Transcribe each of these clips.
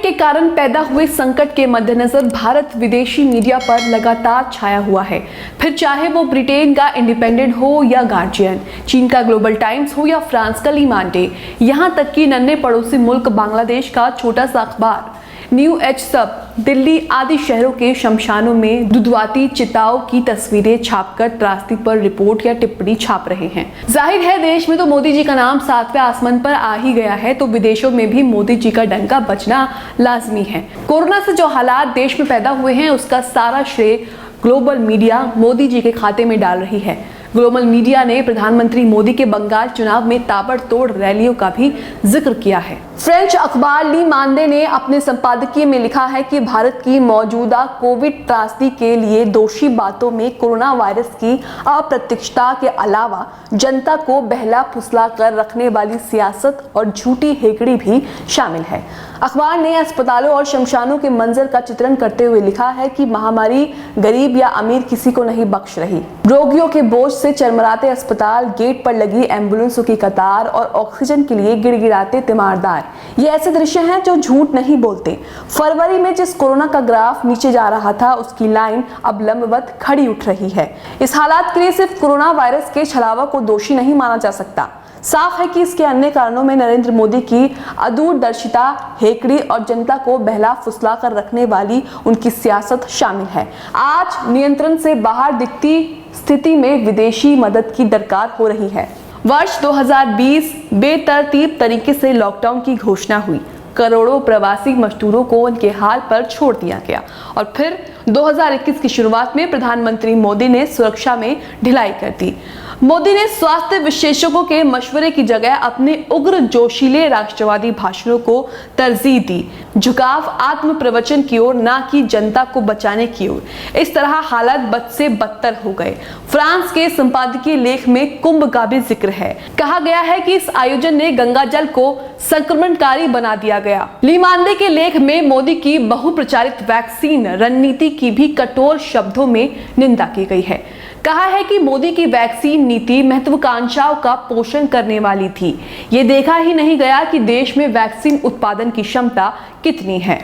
Covid के कारण पैदा हुए संकट के मद्देनजर भारत विदेशी मीडिया पर लगातार छाया हुआ है। फिर चाहे वो ब्रिटेन का इंडिपेंडेंट हो या गार्जियन, चीन का ग्लोबल टाइम्स हो या फ्रांस का ली मांडे, यहाँ तक कि नन्हे पड़ोसी मुल्क बांग्लादेश का छोटा सा अखबार न्यू एज सब दिल्ली आदि शहरों के शमशानों में दुधवाती चिताओं की तस्वीरें छापकर त्रासदी पर रिपोर्ट या टिप्पणी छाप रहे हैं। जाहिर है देश में तो मोदी जी का नाम 7वें आसमान पर आ ही गया है, तो विदेशों में भी मोदी जी का डंका बजना लाजमी है। कोरोना से जो हालात देश में पैदा हुए हैं उसका सारा श्रेय ग्लोबल मीडिया मोदी जी के खाते में डाल रही है। ग्लोबल मीडिया ने प्रधानमंत्री मोदी के बंगाल चुनाव में ताबड़तोड़ रैलियों का भी जिक्र किया है। फ्रेंच अखबार ली मांडे ने अपने संपादकीय में लिखा है कि भारत की मौजूदा कोविड त्रासदी के लिए दोषी बातों में कोरोना वायरस की अप्रत्यक्षता के अलावा जनता को बहला फुसला कर रखने वाली सियासत और झूठी हेकड़ी भी शामिल है। अखबार ने अस्पतालों और शमशानों के मंजर का चित्रण करते हुए लिखा है कि महामारी गरीब या अमीर किसी को नहीं बख्श रही। रोगियों के बोझ से चरमराते अस्पताल, गेट पर लगी एम्बुलेंसों की कतार और ऑक्सीजन के लिए गिड़गिड़ाते तीमारदार, ये ऐसे दृश्य हैं जो झूठ नहीं बोलते। फरवरी में जिस कोरोना का ग्राफ नीचे जा रहा था उसकी लाइन अब लंबवत खड़ी उठ रही है। इस हालात के लिए सिर्फ कोरोना वायरस के छलावा को दोषी नहीं माना जा सकता। साफ है कि इसके अन्य कारणों में नरेंद्र मोदी की अदूरदर्शिता, हेकड़ी और जनता को बहला फुसला कर रखने वाली उनकी सियासत शामिल है। आज नियंत्रण से बाहर दिखती स्थिति में विदेशी मदद की दरकार हो रही है। वर्ष 2020 बेतरतीब तरीके से लॉकडाउन की घोषणा हुई। करोड़ों प्रवासी मजदूरों को उनके हाल पर छोड़ दिया गया और फिर 2021 की शुरुआत में प्रधानमंत्री मोदी ने सुरक्षा में ढिलाई कर दी। मोदी ने स्वास्थ्य विशेषज्ञों के मशवरे की जगह अपने उग्र जोशीले राष्ट्रवादी भाषणों को तरजीह दी। झुकाव आत्म प्रवचन की ओर, ना कि जनता को बचाने की ओर। इस तरह हालात बद से बदतर हो गए। फ्रांस के संपादकीय लेख में कुंभ का भी जिक्र है। कहा गया है कि इस आयोजन ने गंगा जल को संक्रमणकारी बना दिया गया। ली मांडे के लेख में मोदी की बहुप्रचारित वैक्सीन रणनीति की भी कठोर शब्दों में निंदा की गई है। कहा है कि मोदी की वैक्सीन नीति महत्वाकांक्षाओं का पोषण करने वाली थी। ये देखा ही नहीं गया कि देश में वैक्सीन उत्पादन की क्षमता कितनी है।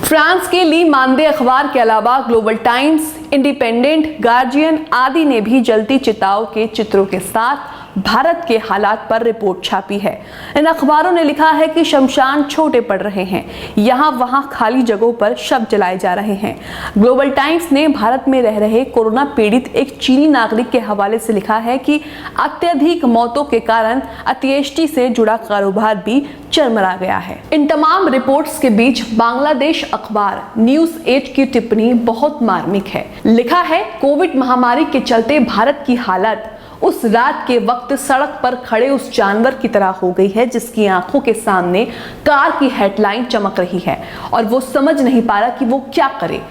फ्रांस के ली मांडे अखबार के अलावा ग्लोबल टाइम्स, इंडिपेंडेंट, गार्जियन आदि ने भी जलती चिताओं के चित्रों के साथ भारत के हालात पर रिपोर्ट छापी है। इन अखबारों ने लिखा है कि शमशान छोटे पड़ रहे हैं, यहाँ वहाँ खाली जगहों पर शव जलाए जा रहे हैं। ग्लोबल टाइम्स ने भारत में रह रहे कोरोना पीड़ित एक चीनी नागरिक के हवाले से लिखा है कि अत्यधिक मौतों के कारण अंत्येष्टि से जुड़ा कारोबार भी चरमरा गया है। इन तमाम रिपोर्ट्स के बीच बांग्लादेश अखबार न्यूज 8 की टिप्पणी बहुत मार्मिक है। लिखा है, कोविड महामारी के चलते भारत की हालत उस रात के वक्त सड़क पर खड़े उस जानवर की तरह हो गई है जिसकी आंखों के सामने कार की हेडलाइन चमक रही है और वो समझ नहीं पा रहा कि वो क्या करे।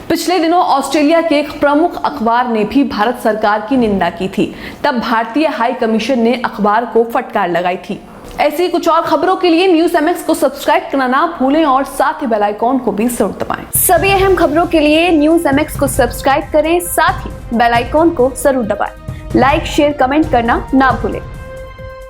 पिछले दिनों ऑस्ट्रेलिया के एक प्रमुख अखबार ने भी भारत सरकार की निंदा की थी। तब भारतीय हाई कमीशन ने अखबार को फटकार लगाई थी। ऐसी कुछ और खबरों के लिए न्यूज़ MX को सब्सक्राइब करना ना भूलें और साथ ही बेल आइकॉन को भी जरूर दबाएं। सभी अहम खबरों के लिए न्यूज़ MX को सब्सक्राइब करें, साथ ही बेल आइकॉन को जरूर दबाएं। लाइक, शेयर, कमेंट करना ना भूलें।